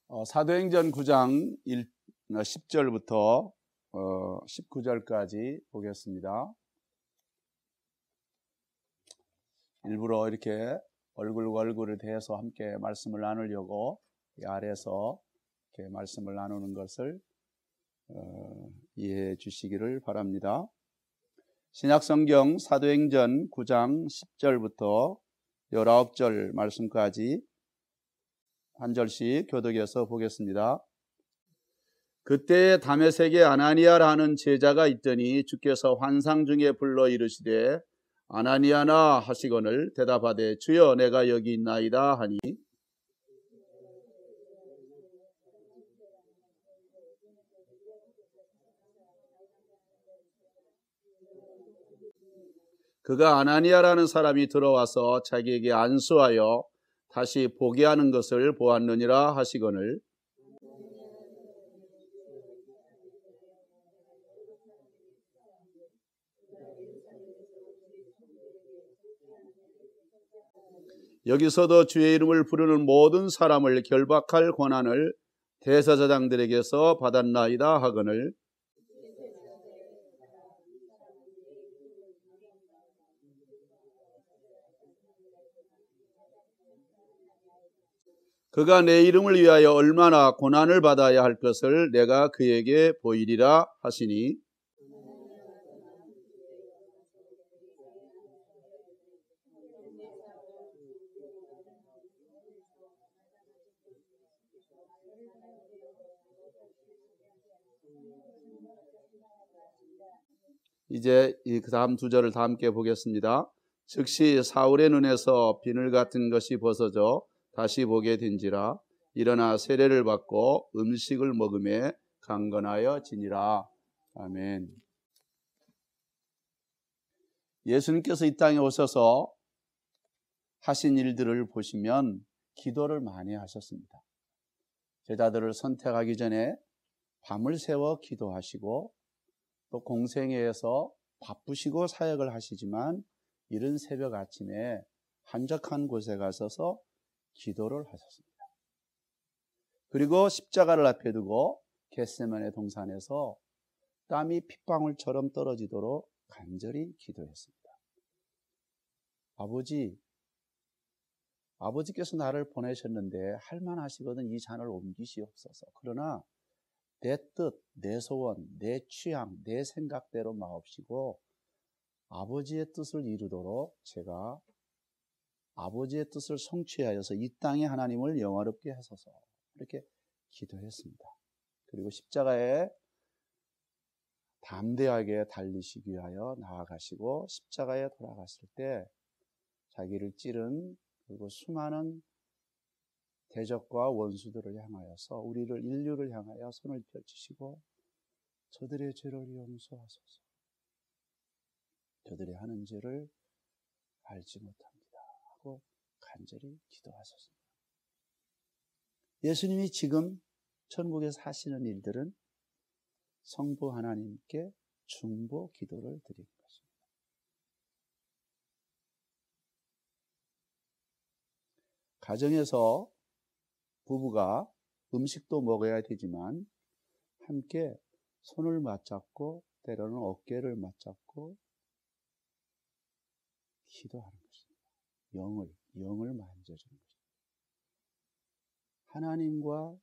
사도행전 9장 10절부터 19절까지 보겠습니다. 일부러 이렇게 얼굴과 얼굴을 대해서 함께 말씀을 나누려고 이 아래에서 이렇게 말씀을 나누는 것을 이해해 주시기를 바랍니다. 신약성경 사도행전 9장 10절부터 19절 말씀까지 한 절씩 교독해서 보겠습니다. 그때 다메섹에 아나니아라는 제자가 있더니 주께서 환상 중에 불러 이르시되 아나니아나 하시거늘 대답하되 주여 내가 여기 있나이다 하니 그가 아나니아라는 사람이 들어와서 자기에게 안수하여 다시 보게 하는 것을 보았느니라 하시거늘 여기서도 주의 이름을 부르는 모든 사람을 결박할 권한을 대제사장들에게서 받았나이다 하거늘 그가 내 이름을 위하여 얼마나 고난을 받아야 할 것을 내가 그에게 보이리라 하시니 이제 그 다음 두 절을 다 함께 보겠습니다. 즉시 사울의 눈에서 비늘 같은 것이 벗어져 다시 보게 된지라 일어나 세례를 받고 음식을 먹음에 강건하여 지니라. 아멘. 예수님께서 이 땅에 오셔서 하신 일들을 보시면 기도를 많이 하셨습니다. 제자들을 선택하기 전에 밤을 새워 기도하시고 또 공생애에서 바쁘시고 사역을 하시지만 이른 새벽 아침에 한적한 곳에 가셔서 기도를 하셨습니다. 그리고 십자가를 앞에 두고 겟세마네 동산에서 땀이 핏방울처럼 떨어지도록 간절히 기도했습니다. 아버지께서 나를 보내셨는데 할만하시거든 이 잔을 옮기시옵소서. 그러나 내 뜻, 내 소원, 내 취향, 내 생각대로 마옵시고 아버지의 뜻을 이루도록 제가 아버지의 뜻을 성취하여서 이 땅에 하나님을 영화롭게 하소서 이렇게 기도했습니다. 그리고 십자가에 담대하게 달리시기 위하여 나아가시고 십자가에 돌아갔을 때 자기를 찌른 그리고 수많은 대적과 원수들을 향하여서 우리를 인류를 향하여 손을 펼치시고 저들의 죄를 용서하소서. 저들이 하는 죄를 알지 못합니다 하고 간절히 기도하셨습니다. 예수님이 지금 천국에서 하시는 일들은 성부 하나님께 중보 기도를 드리는 것입니다. 가정에서 부부가 음식도 먹어야 되지만 함께 손을 맞잡고 때로는 어깨를 맞잡고 기도하는 것입니다. 영을 만져주는 것입니다. 하나님과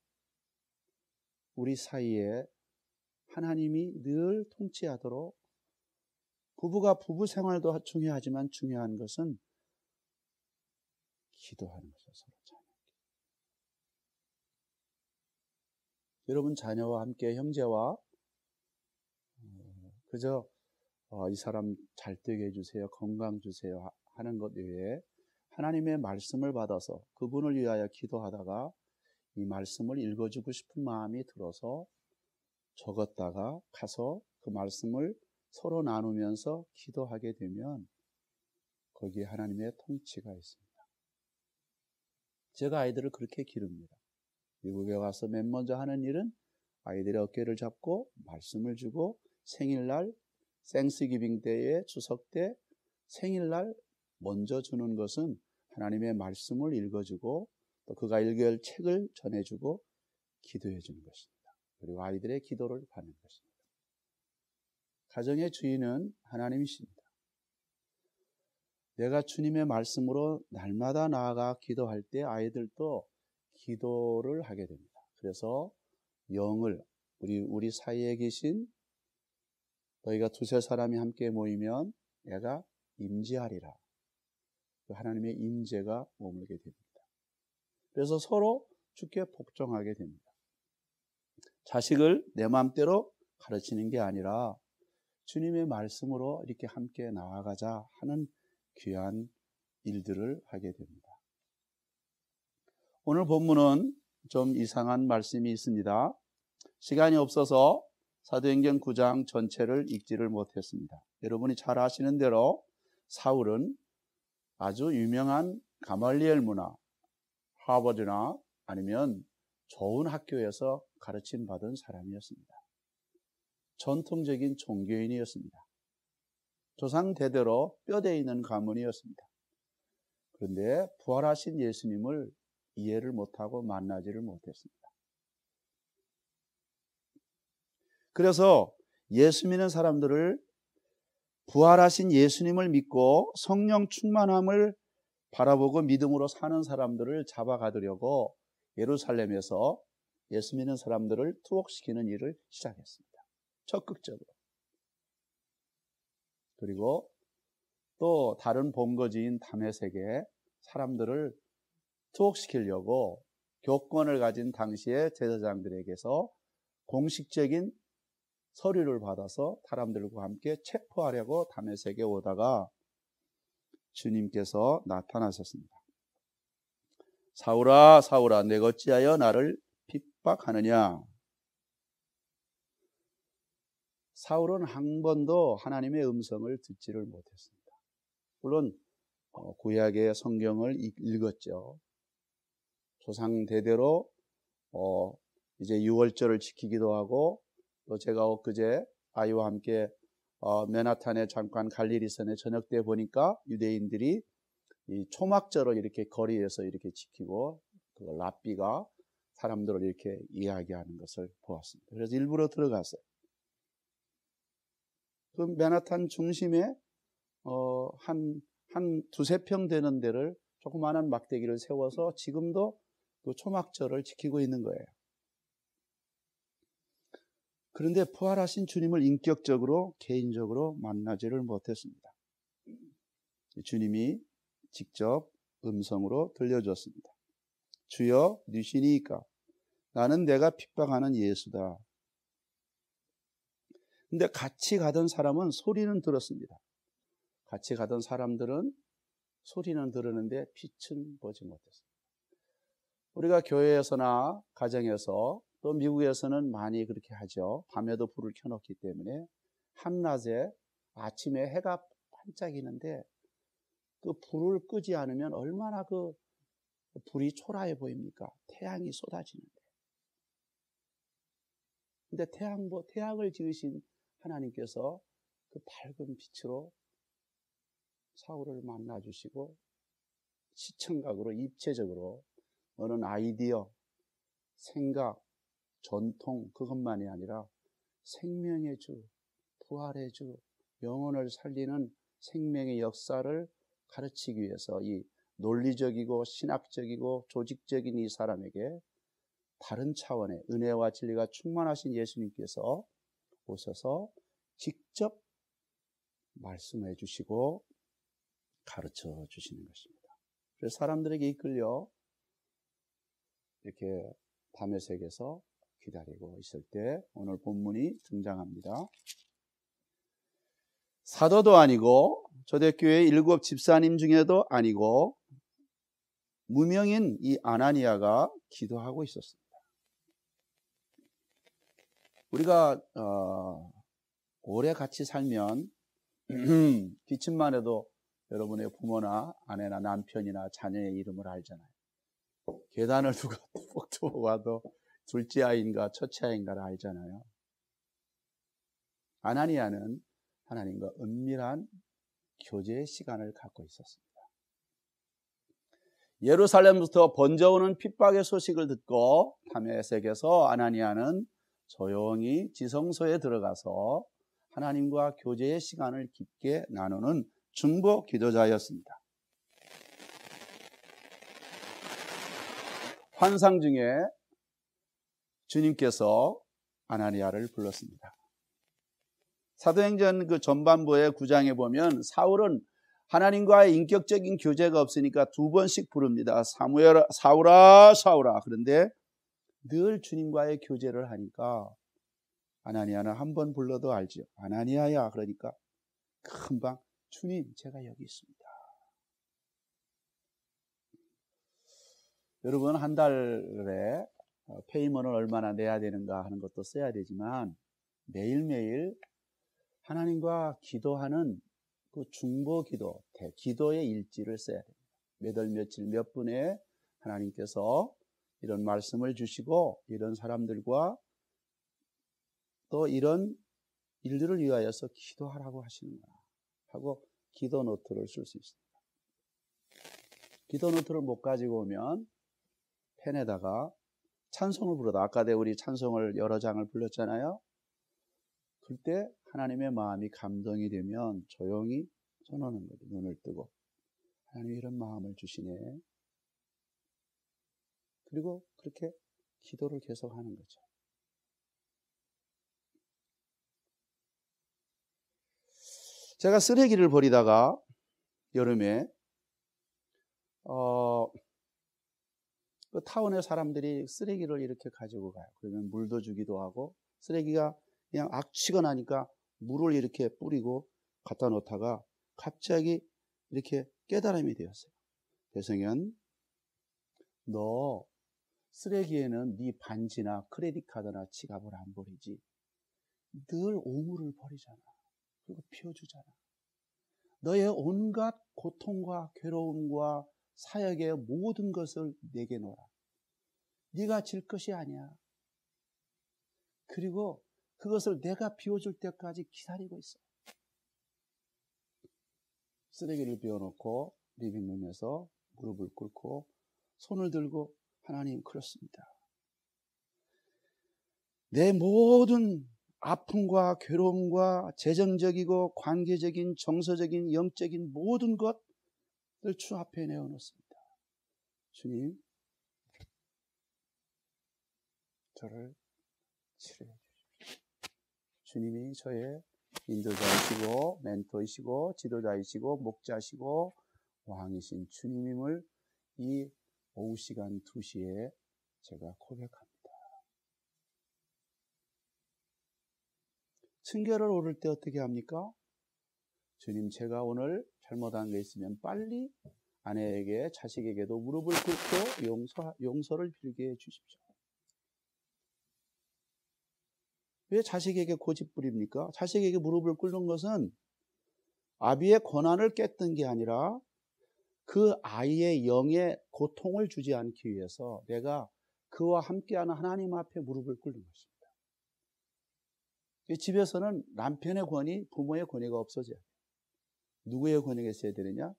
우리 사이에 하나님이 늘 통치하도록 부부가 부부 생활도 중요하지만 중요한 것은 기도하는 것이죠. 서로 자녀. 여러분 자녀와 함께 형제와 그저 이 사람 잘 되게 해주세요, 건강 주세요 하는 것 외에 하나님의 말씀을 받아서 그분을 위하여 기도하다가 이 말씀을 읽어주고 싶은 마음이 들어서 적었다가 가서 그 말씀을 서로 나누면서 기도하게 되면 거기에 하나님의 통치가 있습니다. 제가 아이들을 그렇게 기릅니다. 미국에 와서 맨 먼저 하는 일은 아이들의 어깨를 잡고 말씀을 주고 생일날 땡스기빙 때에 추석 때 생일날 먼저 주는 것은 하나님의 말씀을 읽어주고 또 그가 읽을 책을 전해주고 기도해 주는 것입니다. 그리고 아이들의 기도를 받는 것입니다. 가정의 주인은 하나님이십니다. 내가 주님의 말씀으로 날마다 나아가 기도할 때 아이들도 기도를 하게 됩니다. 그래서 영을 우리 사이에 계신 너희가 두세 사람이 함께 모이면 내가 임재하리라. 하나님의 임재가 머물게 됩니다. 그래서 서로 주께 복종하게 됩니다. 자식을 내 마음대로 가르치는 게 아니라 주님의 말씀으로 이렇게 함께 나아가자 하는 귀한 일들을 하게 됩니다. 오늘 본문은 좀 이상한 말씀이 있습니다. 시간이 없어서 사도행전 9장 전체를 읽지를 못했습니다. 여러분이 잘 아시는 대로 사울은 아주 유명한 가말리엘 문화, 하버드나 아니면 좋은 학교에서 가르침 받은 사람이었습니다. 전통적인 종교인이었습니다. 조상 대대로 뼈대 있는 가문이었습니다. 그런데 부활하신 예수님을 이해를 못하고 만나지를 못했습니다. 그래서 예수 믿는 사람들을 부활하신 예수님을 믿고 성령 충만함을 바라보고 믿음으로 사는 사람들을 잡아가두려고 예루살렘에서 예수 믿는 사람들을 투옥시키는 일을 시작했습니다. 적극적으로. 그리고 또 다른 본거지인 다메섹에 사람들을 투옥시키려고 교권을 가진 당시의 제사장들에게서 공식적인 서류를 받아서 사람들과 함께 체포하려고 다메섹에 오다가 주님께서 나타나셨습니다. 사울아, 사울아, 내가 어찌하여 나를 핍박하느냐? 사울은 한 번도 하나님의 음성을 듣지를 못했습니다. 물론 구약의 성경을 읽었죠. 조상 대대로 이제 유월절을 지키기도 하고, 또 제가 엊그제 아이와 함께 맨하탄에 잠깐 갈 일이 있었는데 저녁 때 보니까 유대인들이 이 초막절을 이렇게 거리에서 이렇게 지키고 그 랍비가 사람들을 이렇게 이야기하는 것을 보았습니다. 그래서 일부러 들어갔어요. 그 맨하탄 중심에 한 두세 평 되는 데를 조그마한 막대기를 세워서 지금도 그 초막절을 지키고 있는 거예요. 그런데 부활하신 주님을 인격적으로 개인적으로 만나지를 못했습니다. 주님이 직접 음성으로 들려줬습니다. 주여 누시니까 나는 내가 핍박하는 예수다. 근데 같이 가던 사람은 소리는 들었습니다. 같이 가던 사람들은 소리는 들었는데 빛은 보지 못했습니다. 우리가 교회에서나 가정에서 또 미국에서는 많이 그렇게 하죠. 밤에도 불을 켜놓기 때문에 한낮에 아침에 해가 반짝이는데 그 불을 끄지 않으면 얼마나 그 불이 초라해 보입니까? 태양이 쏟아지는데. 근데 태양을 지으신 하나님께서 그 밝은 빛으로 사울을 만나주시고 시청각으로 입체적으로 어느 아이디어, 생각, 전통 그것만이 아니라 생명의 주, 부활의 주, 영혼을 살리는 생명의 역사를 가르치기 위해서 이 논리적이고 신학적이고 조직적인 이 사람에게 다른 차원의 은혜와 진리가 충만하신 예수님께서 오셔서 직접 말씀해 주시고 가르쳐 주시는 것입니다. 그래서 사람들에게 이끌려 이렇게 다메섹에서 기다리고 있을 때 오늘 본문이 등장합니다. 사도도 아니고 초대교회 7 집사님 중에도 아니고 무명인 이 아나니아가 기도하고 있었습니다. 우리가 오래 같이 살면 기침만 해도 여러분의 부모나 아내나 남편이나 자녀의 이름을 알잖아요. 계단을 누가 톡톡 와도 둘째 아이인가 첫째 아이인가를 알잖아요. 아나니아는 하나님과 은밀한 교제의 시간을 갖고 있었습니다. 예루살렘부터 번져오는 핍박의 소식을 듣고 다메섹에서 아나니아는 조용히 지성소에 들어가서 하나님과 교제의 시간을 깊게 나누는 중보 기도자였습니다. 환상 중에 주님께서 아나니아를 불렀습니다. 사도행전 그 전반부의 9장에 보면 사울은 하나님과의 인격적인 교제가 없으니까 2번씩 부릅니다. 사울아 사울아. 그런데 늘 주님과의 교제를 하니까 아나니아는 한 번 불러도 알죠. 아나니아야. 그러니까 금방 주님 제가 여기 있습니다. 여러분 한 달에 페이먼을 얼마나 내야 되는가 하는 것도 써야 되지만 매일매일 하나님과 기도하는 그 중보 기도, 기도의 일지를 써야 됩니다. 몇 월 며칠 몇 분에 하나님께서 이런 말씀을 주시고 이런 사람들과 또 이런 일들을 위하여서 기도하라고 하시는구나 하고 기도 노트를 쓸 수 있습니다. 기도 노트를 못 가지고 오면 펜에다가 찬송을 부르다. 아까 우리 찬송을 여러 장을 불렀잖아요. 그때 하나님의 마음이 감동이 되면 조용히 손하는 거죠. 눈을 뜨고 하나님 이런 마음을 주시네. 그리고 그렇게 기도를 계속하는 거죠. 제가 쓰레기를 버리다가 여름에 그 타운의 사람들이 쓰레기를 이렇게 가지고 가요. 그러면 물도 주기도 하고 쓰레기가 그냥 악취가 나니까 물을 이렇게 뿌리고 갖다 놓다가 갑자기 이렇게 깨달음이 되었어요. 배성현, 너 쓰레기에는 네 반지나 크레딧 카드나 지갑을 안 버리지. 늘 오물을 버리잖아. 그리고 피워주잖아. 너의 온갖 고통과 괴로움과 사역의 모든 것을 내게 놓아라. 네가 질 것이 아니야. 그리고 그것을 내가 비워줄 때까지 기다리고 있어. 쓰레기를 비워놓고 리빙룸에서 무릎을 꿇고 손을 들고 하나님 그렇습니다. 내 모든 아픔과 괴로움과 재정적이고 관계적인 정서적인 영적인 모든 것을 주 앞에 내어놓습니다. 주님 저를 치료해 주십시오. 주님이 저의 인도자이시고 멘토이시고 지도자이시고 목자시고 왕이신 주님임을 이 오후 시간 2시에 제가 고백합니다. 층계를 오를 때 어떻게 합니까? 주님 제가 오늘 잘못한 게 있으면 빨리 아내에게 자식에게도 무릎을 꿇고 용서를 빌게 해 주십시오. 왜 자식에게 고집 부립니까? 자식에게 무릎을 꿇는 것은 아비의 권한을 깼던 게 아니라 그 아이의 영에 고통을 주지 않기 위해서 내가 그와 함께하는 하나님 앞에 무릎을 꿇는 것입니다. 집에서는 남편의 권위, 부모의 권위가 없어져요. 누구의 권위가 있어야 되느냐?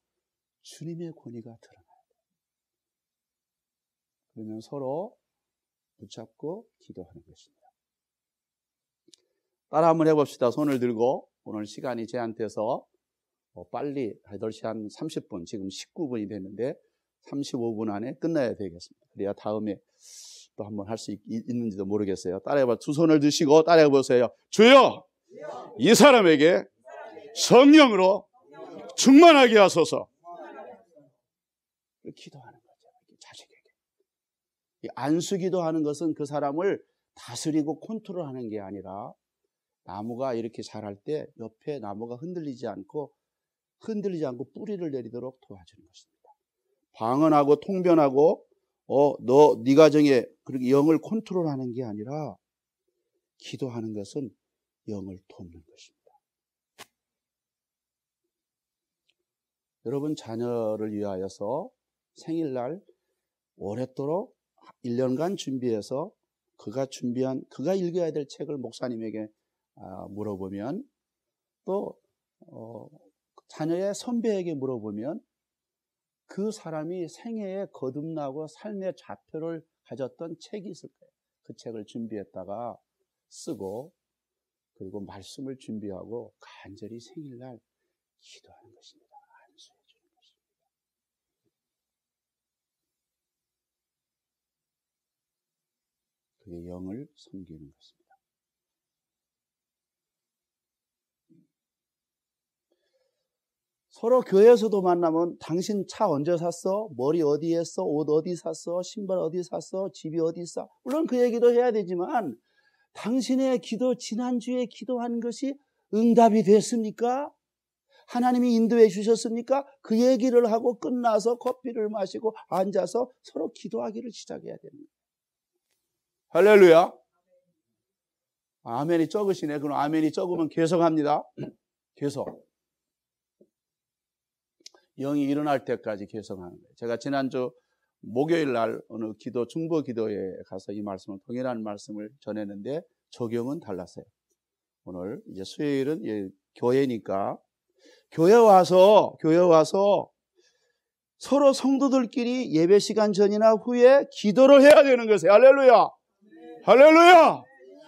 주님의 권위가 드러나야 돼요. 그러면 서로 붙잡고 기도하는 것입니다. 따라 한번 해봅시다. 손을 들고 오늘 시간이 제한돼서 빨리 8시 한 30분, 지금 19분이 됐는데 35분 안에 끝나야 되겠습니다. 그래야 다음에 또 한번 할 수 있는지도 모르겠어요. 따라해봐. 두 손을 드시고 따라해보세요. 주여! 이 사람에게 성령으로 충만하게 하소서. 기도하는 거죠. 자식에게. 안수기도 하는 것은 그 사람을 다스리고 컨트롤하는 게 아니라 나무가 이렇게 자랄 때 옆에 나무가 흔들리지 않고 뿌리를 내리도록 도와주는 것입니다. 방언하고 통변하고 네 가정에 그렇게 영을 컨트롤하는 게 아니라 기도하는 것은 영을 돕는 것입니다. 여러분 자녀를 위하여서 생일날 오랫도록 1년간 준비해서 그가 읽어야 될 책을 목사님에게 물어보면 또 자녀의 선배에게 물어보면 그 사람이 생애에 거듭나고 삶의 좌표를 가졌던 책이 있을 거예요. 그 책을 준비했다가 쓰고 그리고 말씀을 준비하고 간절히 생일날 기도하는 것입니다. 안수해 주는 것입니다. 그게 영을 섬기는 것입니다. 서로 교회에서도 만나면 당신 차 언제 샀어? 머리 어디 했어? 옷 어디 샀어? 신발 어디 샀어? 집이 어디 있어? 물론 그 얘기도 해야 되지만 당신의 기도, 지난주에 기도한 것이 응답이 됐습니까? 하나님이 인도해 주셨습니까? 그 얘기를 하고 끝나서 커피를 마시고 앉아서 서로 기도하기를 시작해야 됩니다. 할렐루야. 아멘이 적으시네. 그럼 아멘이 적으면 계속합니다. 계속. 영이 일어날 때까지 계속하는 거예요. 제가 지난주 목요일 날 어느 기도, 중보 기도에 가서 이 말씀을, 동일한 말씀을 전했는데 적용은 달랐어요. 오늘 이제 수요일은 교회니까 교회 와서 서로 성도들끼리 예배 시간 전이나 후에 기도를 해야 되는 것이에요. 할렐루야. 할렐루야.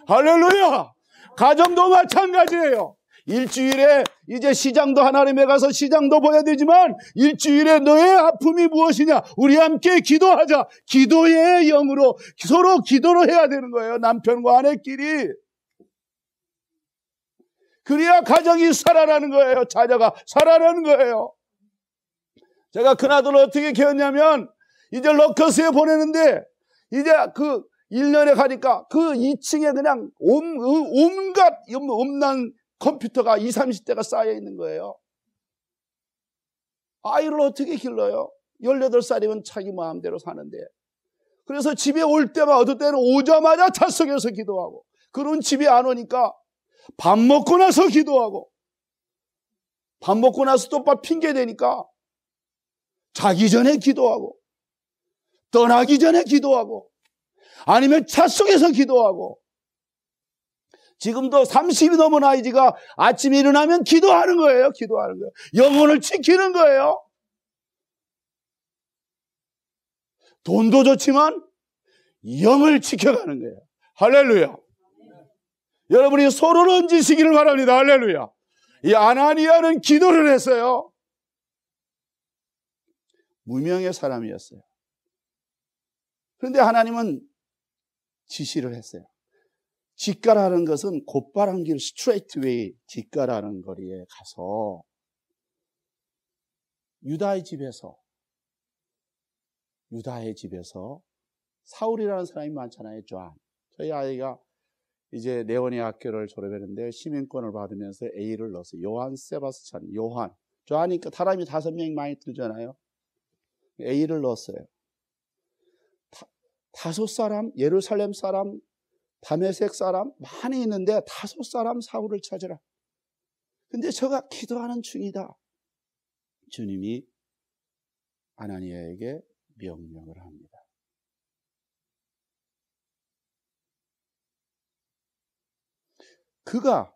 할렐루야. 가정도 마찬가지예요. 일주일에 이제 시장도 하나님에 가서 시장도 보야 되지만 일주일에 너의 아픔이 무엇이냐? 우리 함께 기도하자. 기도의 영으로 서로 기도를 해야 되는 거예요. 남편과 아내끼리. 그래야 가정이 살아나는 거예요. 자녀가 살아나는 거예요. 제가 큰아들을 어떻게 키웠냐면 이제 러커스에 보내는데 이제 그 1년에 가니까 그 2층에 그냥 온갖 음란 컴퓨터가 20, 30대가 쌓여 있는 거예요. 아이를 어떻게 길러요? 18살이면 자기 마음대로 사는데. 그래서 집에 올 때마다 어떨 때는 오자마자 차 속에서 기도하고, 그런 집에 안 오니까 밥 먹고 나서 기도하고, 밥 먹고 나서 또 핑계 대니까 자기 전에 기도하고, 떠나기 전에 기도하고, 아니면 차 속에서 기도하고. 지금도 30이 넘은 아이가 아침에 일어나면 기도하는 거예요. 기도하는 거예요. 영혼을 지키는 거예요. 돈도 좋지만 영을 지켜가는 거예요. 할렐루야. 여러분이 소를 얹으시기를 바랍니다. 할렐루야. 이 아나니아는 기도를 했어요. 무명의 사람이었어요. 그런데 하나님은 지시를 했어요. 직가라는 것은 곧바른 길, 스트레이트 웨이, 직가라는 거리에 가서 유다의 집에서 사울이라는 사람이 많잖아요. 존. 저희 아이가 이제 네오니 학교를 졸업했는데 시민권을 받으면서 A를 넣었어요. 요한 세바스찬, 요한. 존이니까 사람이 5명이 많이 들잖아요. A를 넣었어요. 5사람, 예루살렘 사람, 다메섹 사람 많이 있는데 5사람 사울을 찾으라. 근데 저가 기도하는 중이다. 주님이 아나니아에게 명령을 합니다. 그가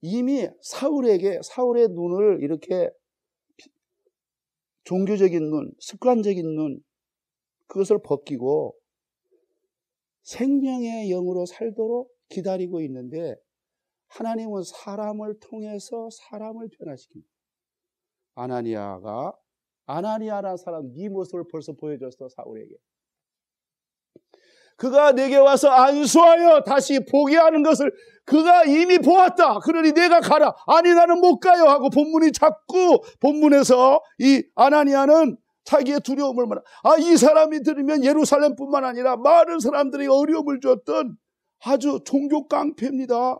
이미 사울의 눈을 이렇게 종교적인 눈, 습관적인 눈, 그것을 벗기고 생명의 영으로 살도록 기다리고 있는데 하나님은 사람을 통해서 사람을 변화시킵니다. 아나니아라는 사람, 네 모습을 벌써 보여줬어, 사울에게. 그가 내게 와서 안수하여 다시 보게 하는 것을 그가 이미 보았다. 그러니 내가 가라. 아니 나는 못 가요 하고 본문에서 이 아나니아는 자기의 두려움을 말하. 이 사람이 들으면 예루살렘뿐만 아니라 많은 사람들이 어려움을 줬던 아주 종교 깡패입니다.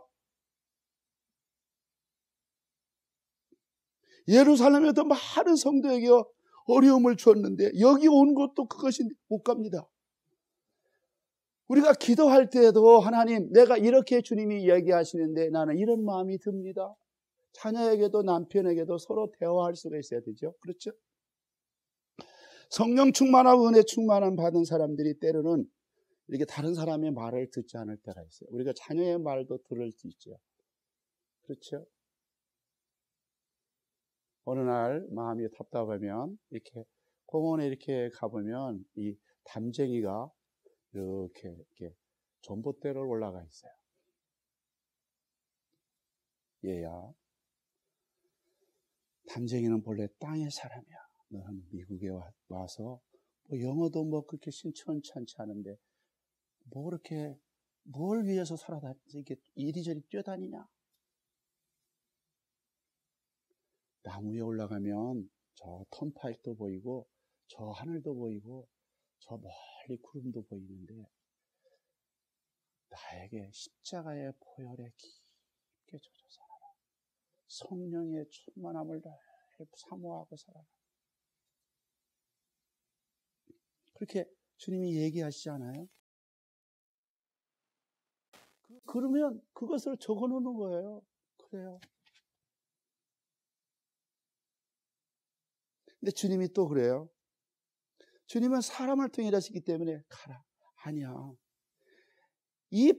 예루살렘에도 많은 성도에게 어려움을 줬는데 여기 온 것도 그것이 못 갑니다. 우리가 기도할 때에도 하나님, 내가 이렇게 주님이 얘기하시는데 나는 이런 마음이 듭니다. 자녀에게도 남편에게도 서로 대화할 수가 있어야 되죠. 그렇죠? 성령 충만하고 은혜 충만함 받은 사람들이 때로는 이렇게 다른 사람의 말을 듣지 않을 때가 있어요. 우리가 자녀의 말도 들을 수 있죠. 그렇죠? 어느 날 마음이 답답하면 이렇게 공원에 이렇게 가보면 이 담쟁이가 이렇게 전봇대로 올라가 있어요. 얘야, 담쟁이는 본래 땅의 사람이야. 너는 미국에 와서 뭐 영어도 뭐 그렇게 신천찮지 않은데 뭐 그렇게 뭘 위해서 이렇게 이리저리 뛰어다니냐? 나무 위에 올라가면 저 턴파일도 보이고 저 하늘도 보이고 저 멀리 구름도 보이는데 나에게 십자가의 보혈에 깊게 젖어 살아라. 성령의 충만함을 늘 사모하고 살아라. 그렇게 주님이 얘기하시지 않아요? 그러면 그것을 적어 놓는 거예요. 그래요. 근데 주님이 또 그래요. 주님은 사람을 통해 일하시기 때문에 가라. 아니야. 이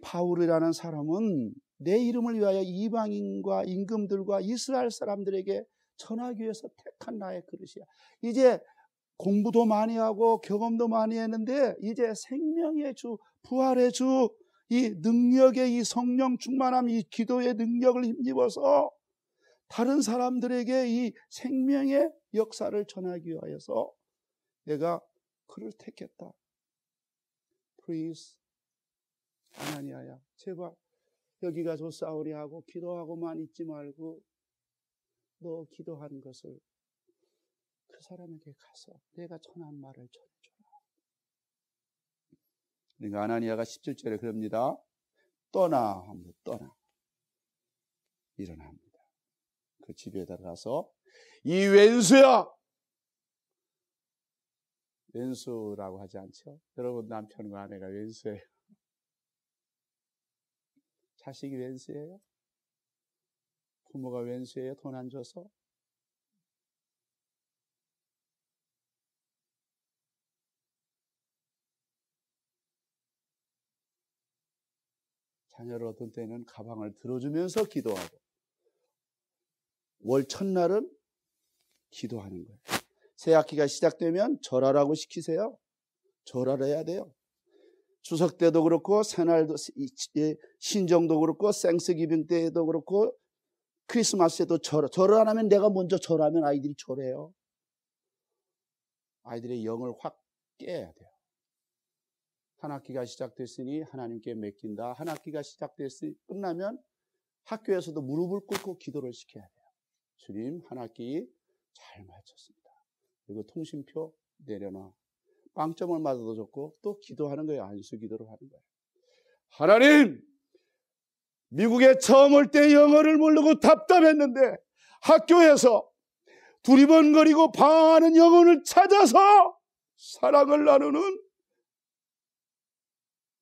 바울이라는 사람은 내 이름을 위하여 이방인과 임금들과 이스라엘 사람들에게 전하기 위해서 택한 나의 그릇이야. 이제 공부도 많이 하고 경험도 많이 했는데 이제 생명의 주, 부활의 주, 이 능력의 이 성령 충만함, 이 기도의 능력을 힘입어서 다른 사람들에게 이 생명의 역사를 전하기 위하여서 내가 그를 택했다. Please, 아나니아야, 제발 여기 가서 싸우리 하고 기도하고만 있지 말고 너 기도한 것을 그 사람에게 가서 내가 전한 말을 전해줘라. 그러니까 아나니아가 17절에 그럽니다. 떠나 합니다. 떠나. 일어나 합니다. 그 집에 들어가서 이 왼수야! 왼수라고 하지 않죠? 여러분 남편과 아내가 왼수예요. 자식이 왼수예요? 부모가 왼수예요? 돈 안 줘서? 자녀를 얻은 때는 가방을 들어주면서 기도하고 월 첫날은 기도하는 거예요. 새 학기가 시작되면 절하라고 시키세요. 절하를 해야 돼요. 추석 때도 그렇고 새날도 신정도 그렇고 생스기빙 때도 그렇고 크리스마스에도 절을 안 하면 내가 먼저 절하면 아이들이 절해요. 아이들의 영을 확 깨야 돼요. 한 학기가 시작됐으니 하나님께 맡긴다. 한 학기가 시작됐으니 끝나면 학교에서도 무릎을 꿇고 기도를 시켜야 돼요. 주님, 한 학기 잘 마쳤습니다. 그리고 통신표 내려놔. 빵점을 맞아도 좋고 또 기도하는 거예요. 안수 기도를 하는 거예요. 하나님, 미국에 처음 올 때 영어를 모르고 답답했는데 학교에서 두리번거리고 방황하는 영혼을 찾아서 사랑을 나누는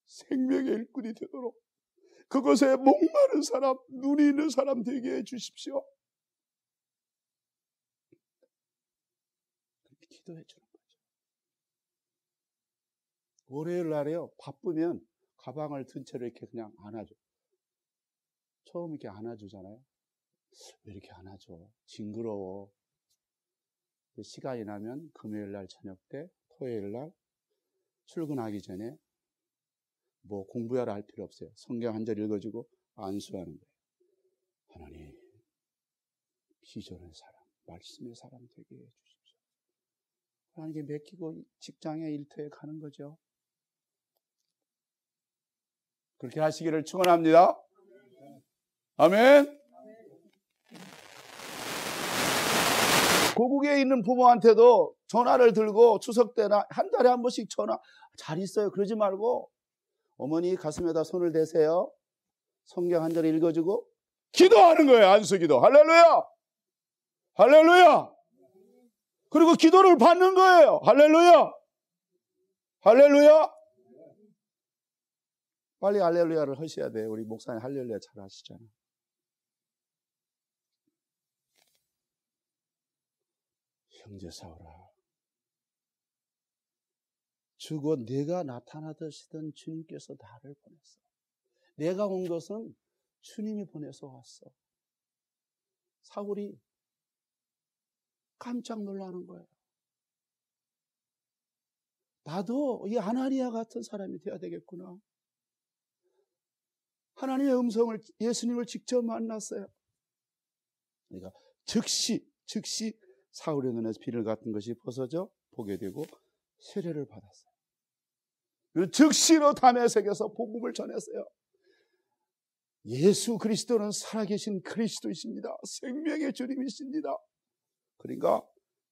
생명의 일꾼이 되도록 그것에 목마른 사람, 눈이 있는 사람 되게 해주십시오. 그렇게 기도해 주는 거죠. 월요일 날에요. 바쁘면 가방을 든 채로 이렇게 그냥 안아줘. 처음 이렇게 안아주잖아요. 왜 이렇게 안아줘? 징그러워. 시간이 나면 금요일 날 저녁 때, 토요일 날 출근하기 전에 뭐 공부하라 할 필요 없어요. 성경 한 절 읽어주고 안수하는 거예요. 하나님, 비전의 사람, 말씀의 사람 되게 해주십시오. 하나님께 맡기고 직장에 일터에 가는 거죠. 그렇게 하시기를 축원합니다. 아멘. 고국에 있는 부모한테도 전화를 들고 추석 때나 한 달에 한 번씩 전화 잘 있어요. 그러지 말고 어머니 가슴에다 손을 대세요. 성경 한 절 읽어주고 기도하는 거예요. 안수기도. 할렐루야. 할렐루야. 그리고 기도를 받는 거예요. 할렐루야. 할렐루야. 빨리 할렐루야를 하셔야 돼요. 우리 목사님 할렐루야 잘 하시잖아요. 형제 사울아, 주고 내가 나타나시던 주님께서 나를 보냈어. 내가 온 것은 주님이 보내서 왔어. 사울이 깜짝 놀라는 거예요. 나도 이 아나니아 같은 사람이 되어야 되겠구나. 하나님의 음성을, 예수님을 직접 만났어요. 그러니까 즉시 사울의 눈에서 비늘 같은 것이 벗어져 보게 되고 세례를 받았어요. 즉시로 다메섹에서 복음을 전했어요. 예수 그리스도는 살아계신 그리스도이십니다. 생명의 주님이십니다. 그러니까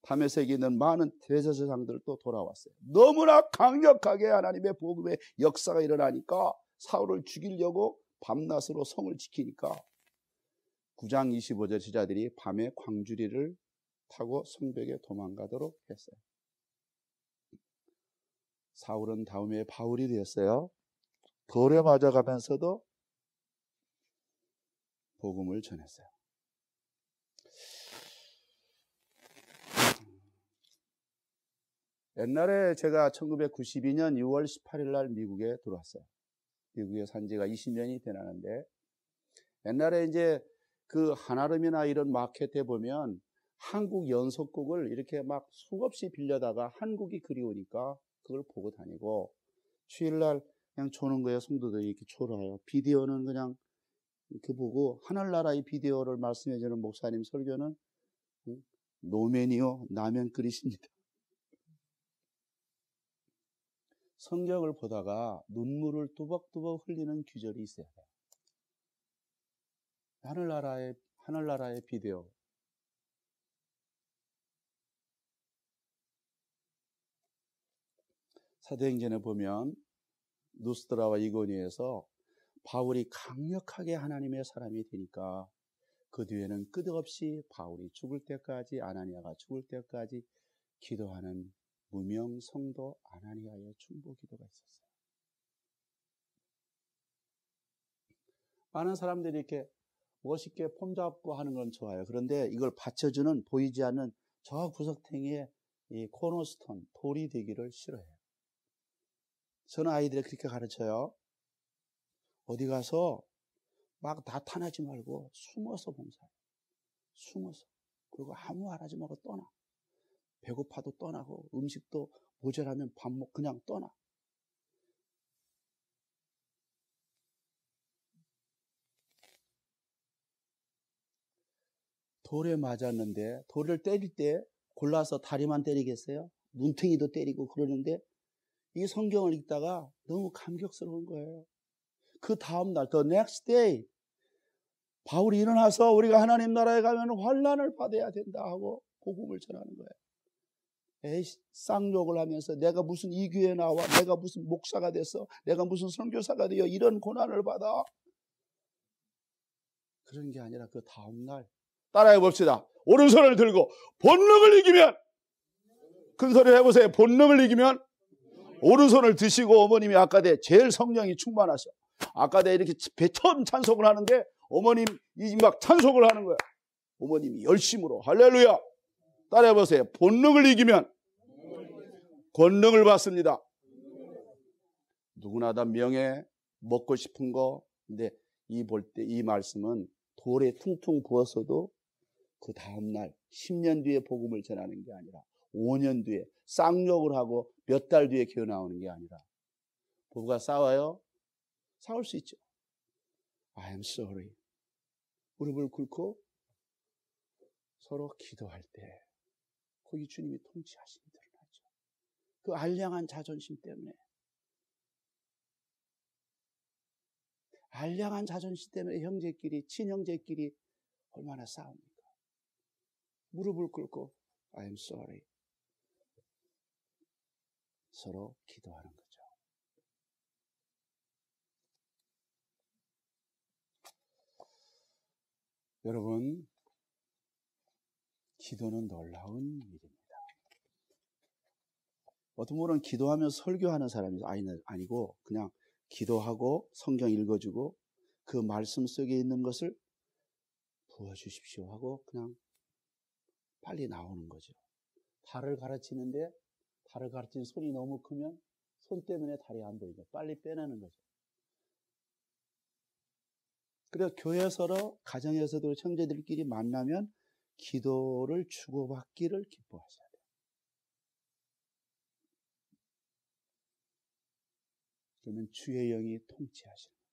다메섹에 있는 많은 대제사장들도 돌아왔어요. 너무나 강력하게 하나님의 복음의 역사가 일어나니까 사울을 죽이려고 밤낮으로 성을 지키니까 9장 25절 제자들이 밤에 광주리를 타고 성벽에 도망가도록 했어요. 사울은 다음에 바울이 되었어요. 돌에 맞아가면서도 복음을 전했어요. 옛날에 제가 1992년 6월 18일 날 미국에 들어왔어요. 미국에 산 지가 20년이 되나는데, 옛날에 이제 그 한아름이나 이런 마켓에 보면 한국 연속곡을 이렇게 막 수없이 빌려다가 한국이 그리우니까 그걸 보고 다니고, 주일날 그냥 조는 거예요. 성도들이 이렇게 졸아요. 비디오는 그냥 그 보고, 하늘나라의 비디오를 말씀해주는 목사님 설교는 노면이요 라면 끓이십니다. 성경을 보다가 눈물을 뚜벅뚜벅 흘리는 규절이 있어야 돼요. 하늘나라의 비디오. 사도행전에 보면 누스드라와 이고니에서 바울이 강력하게 하나님의 사람이 되니까 그 뒤에는 끝없이 바울이 죽을 때까지, 아나니아가 죽을 때까지 기도하는 무명 성도 아나니아의 중보 기도가 있었어요. 많은 사람들이 이렇게 멋있게 폼 잡고 하는 건 좋아요. 그런데 이걸 받쳐주는, 보이지 않는 저 구석탱이에 이 코너스톤, 돌이 되기를 싫어해요. 저는 아이들에 그렇게 가르쳐요. 어디 가서 막 나타나지 말고 숨어서 봉사해. 숨어서. 그리고 아무 말 하지 말고 떠나. 배고파도 떠나고, 음식도 모자라면 밥 먹고 그냥 떠나. 돌에 맞았는데, 돌을 때릴 때 골라서 다리만 때리겠어요? 눈탱이도 때리고 그러는데, 이 성경을 읽다가 너무 감격스러운 거예요. 그 다음날, the next day, 바울이 일어나서 우리가 하나님 나라에 가면 환난을 받아야 된다 하고 복음을 전하는 거예요. 쌍욕을 하면서 내가 무슨 이 교회에 나와, 내가 무슨 목사가 됐어, 내가 무슨 선교사가 되어 이런 고난을 받아. 그런 게 아니라 그 다음날 따라해 봅시다. 오른손을 들고 본능을 이기면, 큰 소리를 해보세요. 본능을 이기면. 오른손을 드시고, 어머님이 아까대 제일 성령이 충만하셔. 아까대 이렇게 처음 찬송을 하는데 어머님이 막 찬송을 하는 거야. 어머님이 열심으로 할렐루야. 따라해보세요. 본능을 이기면 권능을 받습니다. 누구나 다 명예, 먹고 싶은 거. 근데 이 말씀은 돌에 퉁퉁 부었어도 그 다음날 10년 뒤에 복음을 전하는 게 아니라 5년 뒤에 쌍욕을 하고 몇 달 뒤에 기어나오는 게 아니라, 부부가 싸워요? 싸울 수 있죠. I am sorry. 무릎을 꿇고 서로 기도할 때 거기 주님이 통치하심이 드러나죠. 그 알량한 자존심 때문에, 알량한 자존심 때문에 형제끼리, 친형제끼리 얼마나 싸웁니까? 무릎을 꿇고 I am sorry. 서로 기도하는 거죠. 여러분, 기도는 놀라운 일입니다. 어떤 분은 기도하면서 설교하는 사람이 아니고 그냥 기도하고 성경 읽어주고 그 말씀 속에 있는 것을 부어주십시오 하고 그냥 빨리 나오는 거죠. 달을 가르치는데 달을 가르친 손이 너무 크면 손 때문에 달이 안 보이죠. 빨리 빼내는 거죠. 그래서 교회에서도, 가정에서도 형제들끼리 만나면 기도를 주고받기를 기뻐하셔야 돼요. 그러면 주의 영이 통치하시는 거예요.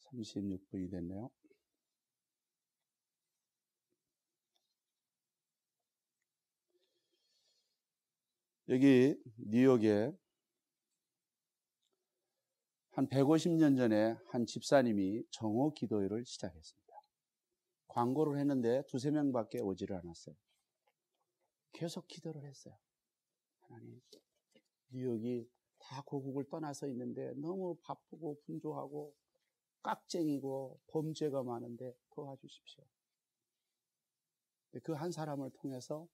36분이 됐네요. 여기 뉴욕에 한 150년 전에 한 집사님이 정오 기도회를 시작했습니다. 광고를 했는데 2~3명밖에 오지를 않았어요. 계속 기도를 했어요. 하나님, 뉴욕이 다 고국을 떠나서 있는데 너무 바쁘고 분주하고 깍쟁이고 범죄가 많은데 도와주십시오. 그 한 사람을 통해서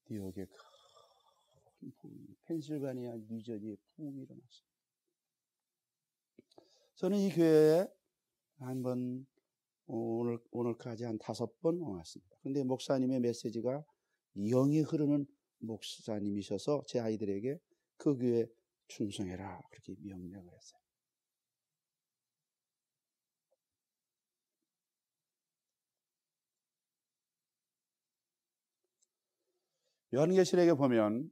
뉴욕에 큰 부흥이, 펜실바니아, 뉴저지에 부흥이 일어났습니다. 저는 이 교회에 한번 오늘까지 한 5번 왔습니다. 그런데 목사님의 메시지가 영이 흐르는 목사님이셔서 제 아이들에게 그 교회에 충성해라 그렇게 명령을 했어요. 요한계시록에 보면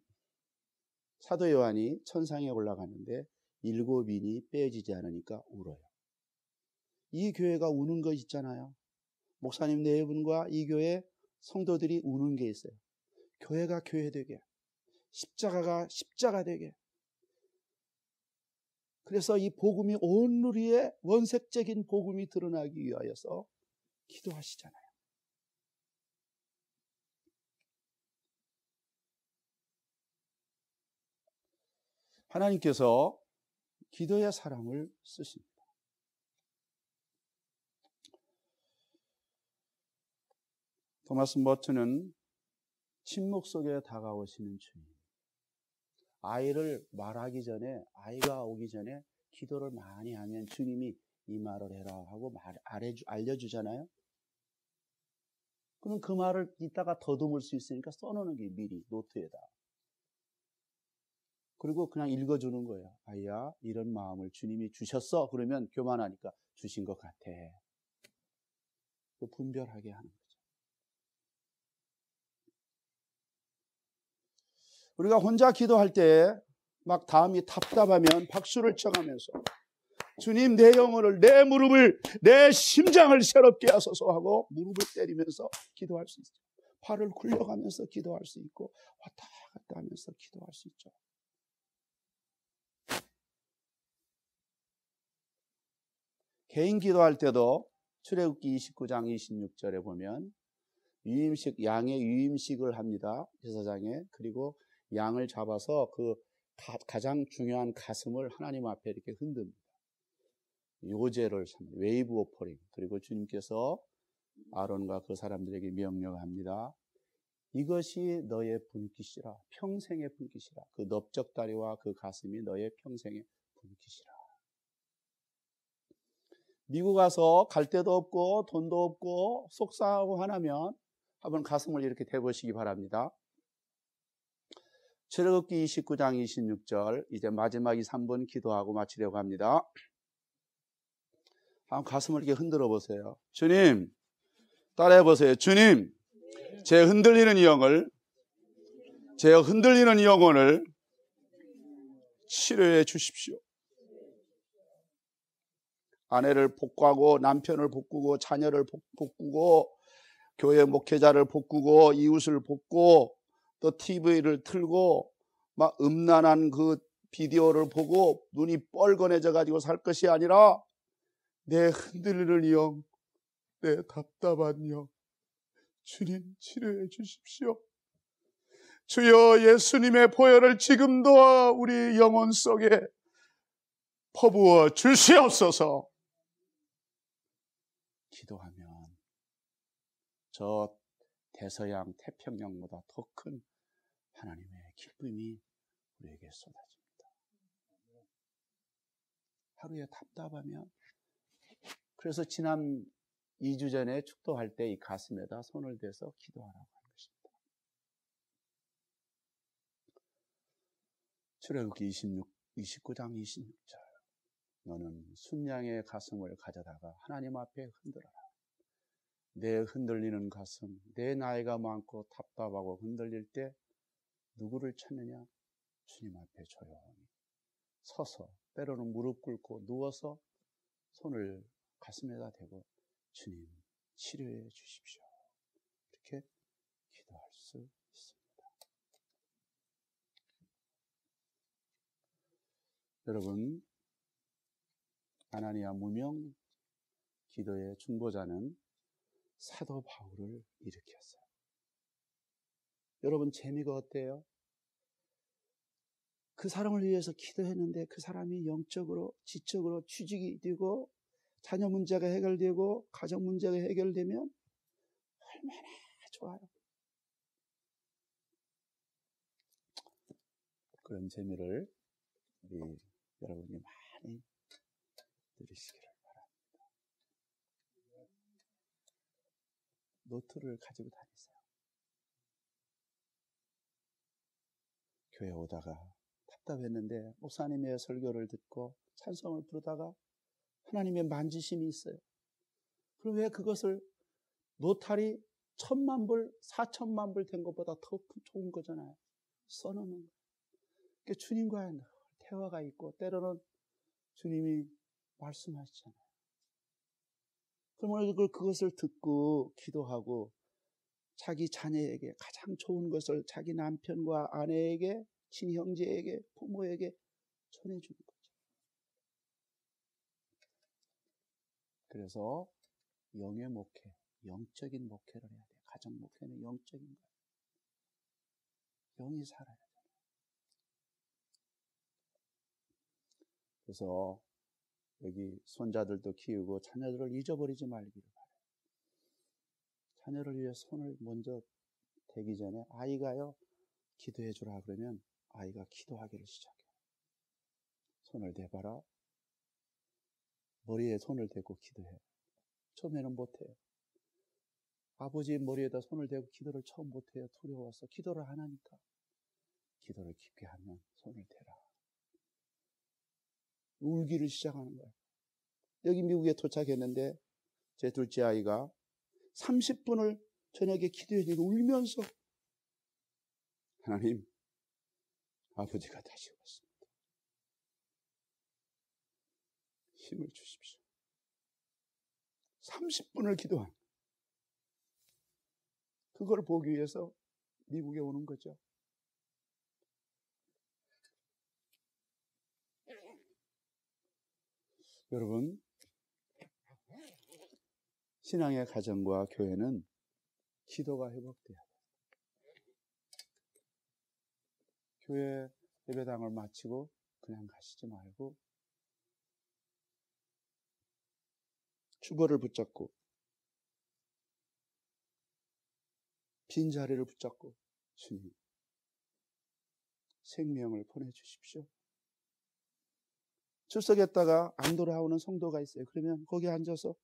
사도 요한이 천상에 올라가는데 7인이 빼지지 않으니까 울어요. 이 교회가 우는 거 있잖아요. 목사님 4분과 이 교회 성도들이 우는 게 있어요. 교회가 교회 되게, 십자가가 십자가 되게. 그래서 이 복음이 온 누리에 원색적인 복음이 드러나기 위하여서 기도하시잖아요. 하나님께서 기도의 사람을 쓰십니다. 토마스 머튼은 침묵 속에 다가오시는 주님. 아이를 말하기 전에, 아이가 오기 전에 기도를 많이 하면 주님이 이 말을 해라 하고 알려주잖아요. 그럼 그 말을 이따가 더듬을 수 있으니까 써놓는 게 미리 노트에다. 그리고 그냥 읽어주는 거예요. 아이야, 이런 마음을 주님이 주셨어. 그러면 교만하니까 주신 것 같아. 분별하게 하는 거죠. 우리가 혼자 기도할 때 막 다음이 답답하면 박수를 쳐가면서 주님 내 영혼을, 내 무릎을, 내 심장을 새롭게 하소서 하고 무릎을 때리면서 기도할 수 있죠. 팔을 굴려가면서 기도할 수 있고 왔다 갔다 하면서 기도할 수 있죠. 개인 기도할 때도 출애굽기 29장 26절에 보면 유임식, 양의 유임식을 합니다. 제사장에. 그리고 양을 잡아서 그 가장 중요한 가슴을 하나님 앞에 이렇게 흔듭니다. 요제를 웨이브 오퍼링. 그리고 주님께서 아론과 그 사람들에게 명령합니다. 이것이 너의 분깃이라, 평생의 분깃이라. 그 넓적다리와 그 가슴이 너의 평생의 분깃이라. 미국 가서 갈 데도 없고 돈도 없고 속상하고 화나면 한번 가슴을 이렇게 대보시기 바랍니다. 출애굽기 29장 26절, 이제 마지막 3분 기도하고 마치려고 합니다. 한번 가슴을 이렇게 흔들어 보세요. 주님, 따라해 보세요. 주님, 제 흔들리는 영혼을 치료해 주십시오. 아내를 복구하고 남편을 복구고 자녀를 복구고 교회 목회자를 복구고 이웃을 복구, 또 TV를 틀고 막 음란한 그 비디오를 보고 눈이 뻘건해져 가지고 살 것이 아니라 내 흔들리는 영, 내 답답한 영, 주님 치료해 주십시오. 주여 예수님의 보혈을 지금도 우리 영혼 속에 퍼부어 주시옵소서. 기도하면 저 대서양 태평양보다 더 큰 하나님의 기쁨이 우리에게 쏟아집니다. 하루에 답답하면, 그래서 지난 2주 전에 축도할 때 이 가슴에다 손을 대서 기도하라고 한 것입니다. 출애굽기 29장 26절. 너는 순양의 가슴을 가져다가 하나님 앞에 흔들어라. 내 흔들리는 가슴, 내 나이가 많고 답답하고 흔들릴 때 누구를 찾느냐? 주님 앞에 조용히 서서, 때로는 무릎 꿇고 누워서 손을 가슴에다 대고 주님 치료해 주십시오. 이렇게 기도할 수 있습니다. 여러분, 아나니아 무명 기도의 중보자는 사도 바울을 일으켰어요. 여러분, 재미가 어때요? 그 사람을 위해서 기도했는데 그 사람이 영적으로, 지적으로 취직이 되고 자녀 문제가 해결되고 가정 문제가 해결되면 얼마나 좋아요. 그런 재미를 우리 여러분이 많이 누리시기를 바랍니다. 노트를 가지고 다니세요. 교회 오다가 답답했는데 목사님의 설교를 듣고 찬송을 부르다가 하나님의 만지심이 있어요. 그럼 왜 그것을 노탈이 1000만 불, 4000만 불 된 것보다 더 좋은 거잖아요. 써놓는 거예요. 그러니까 주님과의 대화가 있고 때로는 주님이 말씀하시잖아요. 그러면 그것을 듣고 기도하고 자기 자녀에게 가장 좋은 것을 자기 남편과 아내에게, 친형제에게, 부모에게 전해주는 거죠. 그래서 영의 목회, 영적인 목회를 해야 돼요. 가정 목회는 영적인 거예요. 영이 살아야 돼요. 그래서 여기 손자들도 키우고 자녀들을 잊어버리지 말기를 바라요. 자녀를 위해 손을 먼저 대기 전에 아이가요, 기도해 주라 그러면 아이가 기도하기를 시작해요. 손을 대봐라. 머리에 손을 대고 기도해요. 처음에는 못해요. 아버지 머리에다 손을 대고 기도를 처음 못해요. 두려워서. 기도를 안 하니까. 기도를 깊게 하면 손을 대라. 울기를 시작하는 거예요. 여기 미국에 도착했는데 제 둘째 아이가 30분을 저녁에 기도해주고 울면서 하나님, 아버지가 다시 왔습니다. 힘을 주십시오. 30분을 기도한 그걸 보기 위해서 미국에 오는 거죠. 여러분, 신앙의 가정과 교회는 기도가 회복돼야 돼요. 교회 예배당을 마치고 그냥 가시지 말고 주보를 붙잡고 빈자리를 붙잡고 주님, 생명을 보내주십시오. 출석했다가 안 돌아오는 성도가 있어요. 그러면 거기 앉아서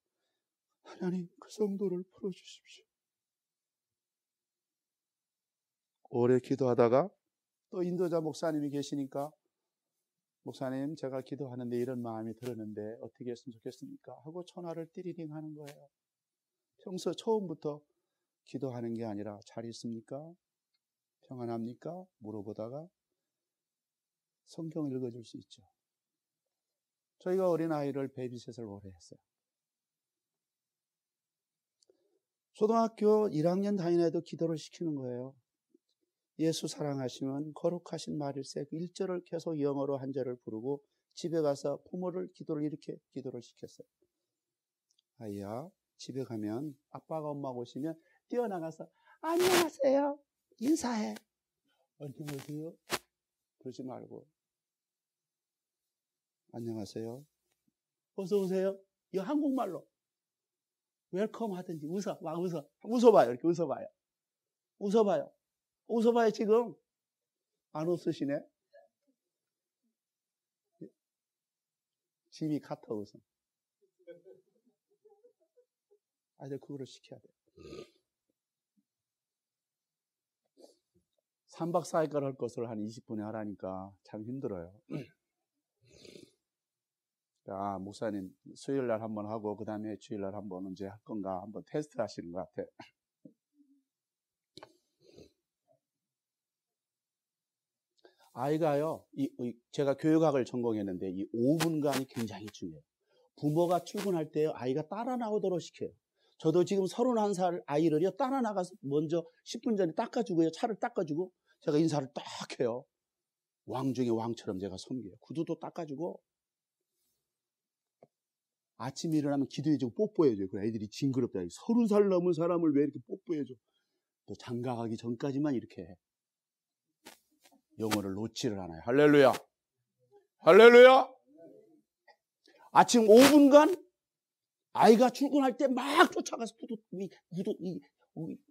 하나님, 그 성도를 풀어주십시오. 오래 기도하다가 또 인도자 목사님이 계시니까 목사님, 제가 기도하는데 이런 마음이 들었는데 어떻게 했으면 좋겠습니까? 하고 전화를 띠리링 하는 거예요. 평소 처음부터 기도하는 게 아니라 잘 있습니까? 평안합니까? 물어보다가 성경을 읽어줄 수 있죠. 저희가 어린아이를 베이비셋을 오래 했어요. 초등학교 1학년 다니는 애도 기도를 시키는 거예요. 예수 사랑하시면 거룩하신 말일세. 1절을 계속 영어로 한 절을 부르고 집에 가서 부모를 이렇게 기도를 시켰어요. 아이야, 집에 가면 아빠가 엄마가 오시면 뛰어나가서 안녕하세요, 인사해. 안녕하세요. 그러지 말고 안녕하세요, 어서 오세요. 이 한국말로 웰컴 하든지 막 웃어봐요. 이렇게 웃어봐요. 웃어봐요. 지금 안 웃으시네. 지미 카터 웃음. 아주 그거를 시켜야 돼요. 3박 4일간 할 것을 한 20분에 하라니까 참 힘들어요. 아, 목사님 수요일날 한번 하고 그 다음에 주일날 한번 언제 할 건가 한번 테스트 하시는 것 같아요. 아이가요, 제가 교육학을 전공했는데 이 5분간이 굉장히 중요해요. 부모가 출근할 때 아이가 따라 나오도록 시켜요. 저도 지금 31살 아이를요, 따라 나가서 먼저 10분 전에 닦아주고요, 차를 닦아주고, 제가 인사를 딱 해요. 왕 중에 왕처럼 제가 섬겨요. 구두도 닦아주고, 아침에 일어나면 기도해주고 뽀뽀해줘요. 그 애들이 징그럽다. 30살 넘은 사람을 왜 이렇게 뽀뽀해줘? 또 장가가기 전까지만 이렇게 해. 영어를 놓지를 않아요. 할렐루야. 할렐루야. 아침 5분간 아이가 출근할 때 막 쫓아가서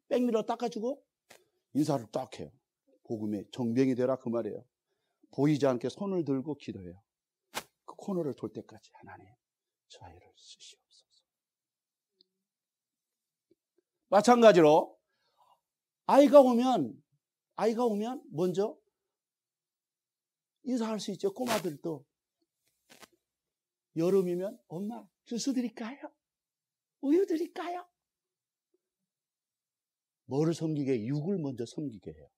백미러 닦아주고 인사를 딱 해요. 복음의 정병이 되라 그 말이에요. 보이지 않게 손을 들고 기도해요. 그 코너를 돌 때까지 하나님 저 아이를 쓰시옵소서. 마찬가지로 아이가 오면 먼저 인사할 수 있죠. 꼬마들도 여름이면 엄마 주스 드릴까요? 우유 드릴까요? 뭐를 섬기게 해요? 육을 먼저 섬기게 해요.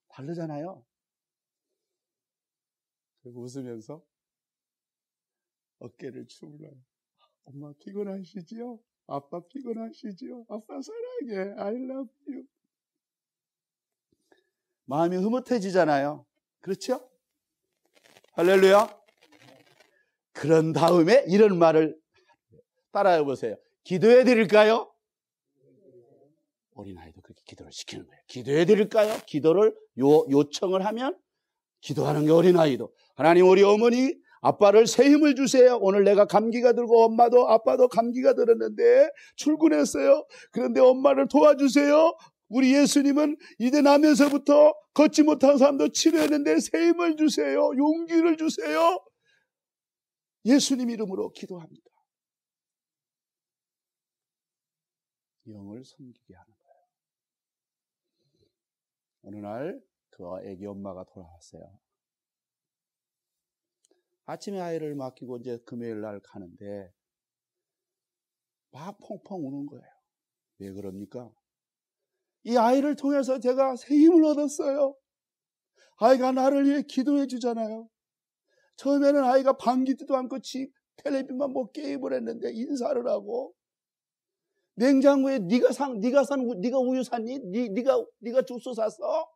다르잖아요. 그리고 웃으면서 어깨를 주물러요. 엄마 피곤하시지요? 아빠 피곤하시지요? 아빠 사랑해. I love you. 마음이 흐뭇해지잖아요. 그렇죠? 할렐루야. 그런 다음에 이런 말을 따라해 보세요. 기도해 드릴까요? 어린아이도 그렇게 기도를 시키는 거예요. 기도해 드릴까요? 기도를 요청을 하면 기도하는 게 어린아이도. 하나님 우리 어머니 아빠를 새 힘을 주세요. 오늘 내가 감기가 들고 엄마도 아빠도 감기가 들었는데 출근했어요. 그런데 엄마를 도와주세요. 우리 예수님은 이제 나면서부터 걷지 못한 사람도 치료했는데 새 힘을 주세요. 용기를 주세요. 예수님 이름으로 기도합니다. 영을 섬기게 하는 거예요. 어느 날 그 애기 엄마가 돌아왔어요. 아침에 아이를 맡기고 이제 금요일 날 가는데 막 펑펑 우는 거예요. 왜 그럽니까? 이 아이를 통해서 제가 새 힘을 얻었어요. 아이가 나를 위해 기도해 주잖아요. 처음에는 아이가 반기지도 않고 텔레비만 뭐 게임을 했는데 인사를 하고 냉장고에 네가 우유 샀니? 네가 주스 샀어?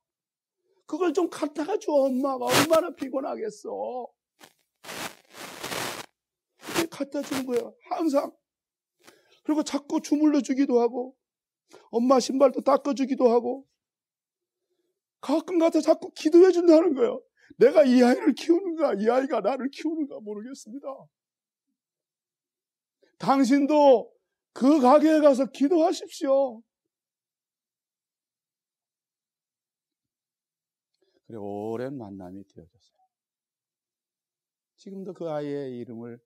그걸 좀 갖다가 줘. 엄마가 얼마나 피곤하겠어. 갖다 주는 거야. 항상. 그리고 자꾸 주물러 주기도 하고 엄마 신발도 닦아주기도 하고 가끔 가서 자꾸 기도해 준다는 거예요. 내가 이 아이를 키우는가 이 아이가 나를 키우는가 모르겠습니다. 당신도 그 가게에 가서 기도하십시오. 그리고 오랜 만남이 되어졌어요. 지금도 그 아이의 이름을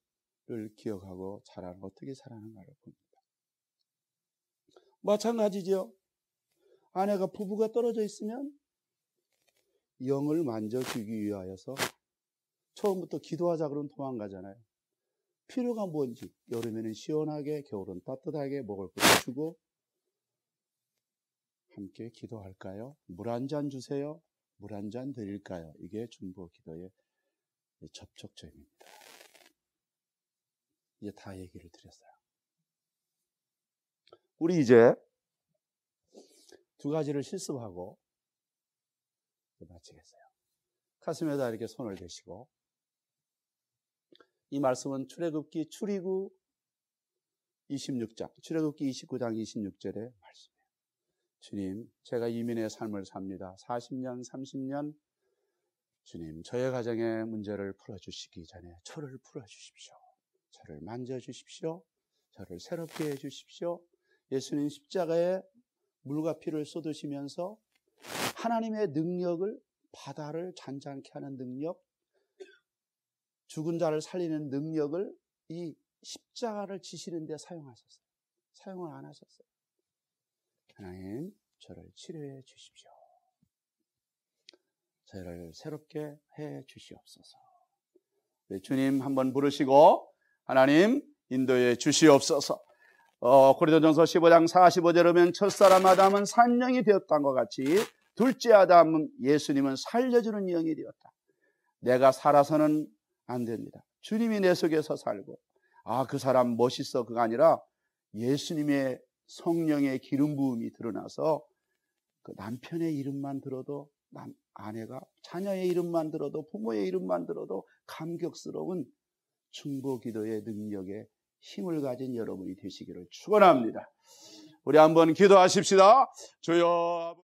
기억하고 어떻게 살아가는가를 봅니다. 마찬가지죠. 아내가 부부가 떨어져 있으면 영을 만져주기 위하여서 처음부터 기도하자 그러면 도망가잖아요. 필요가 뭔지 여름에는 시원하게 겨울은 따뜻하게 먹을 것을 주고 함께 기도할까요? 물 한 잔 주세요. 물 한 잔 드릴까요? 이게 중보 기도의 접촉점입니다. 이제 다 얘기를 드렸어요. 우리 이제 두 가지를 실습하고 마치겠어요. 가슴에다 이렇게 손을 대시고 이 말씀은 출애굽기 출이구 26장, 출애굽기 29장 26절의 말씀이에요. 주님, 제가 이민의 삶을 삽니다. 40년, 30년 주님, 저의 가정의 문제를 풀어주시기 전에 저를 풀어주십시오. 저를 만져주십시오. 저를 새롭게 해주십시오. 예수님 십자가에 물과 피를 쏟으시면서 하나님의 능력을 바다를 잔잔케 하는 능력, 죽은 자를 살리는 능력을 이 십자가를 지시는 데 사용하셨어요. 사용을 안 하셨어요. 하나님, 저를 치료해 주십시오. 저를 새롭게 해 주시옵소서. 주님 한번 부르시고 하나님 인도해 주시옵소서. 고린도전서 15장 45절에 보면 첫사람 아담은 산령이 되었던 것 같이 둘째 아담 예수님은 살려주는 영이 되었다. 내가 살아서는 안 됩니다. 주님이 내 속에서 살고, 그 사람 멋있어, 그가 아니라 예수님의 성령의 기름 부음이 드러나서 그 남편의 이름만 들어도, 아내가 자녀의 이름만 들어도, 부모의 이름만 들어도 감격스러운 중보기도의 능력에 힘을 가진 여러분이 되시기를 축원합니다. 우리 한번 기도하십시다. 주여.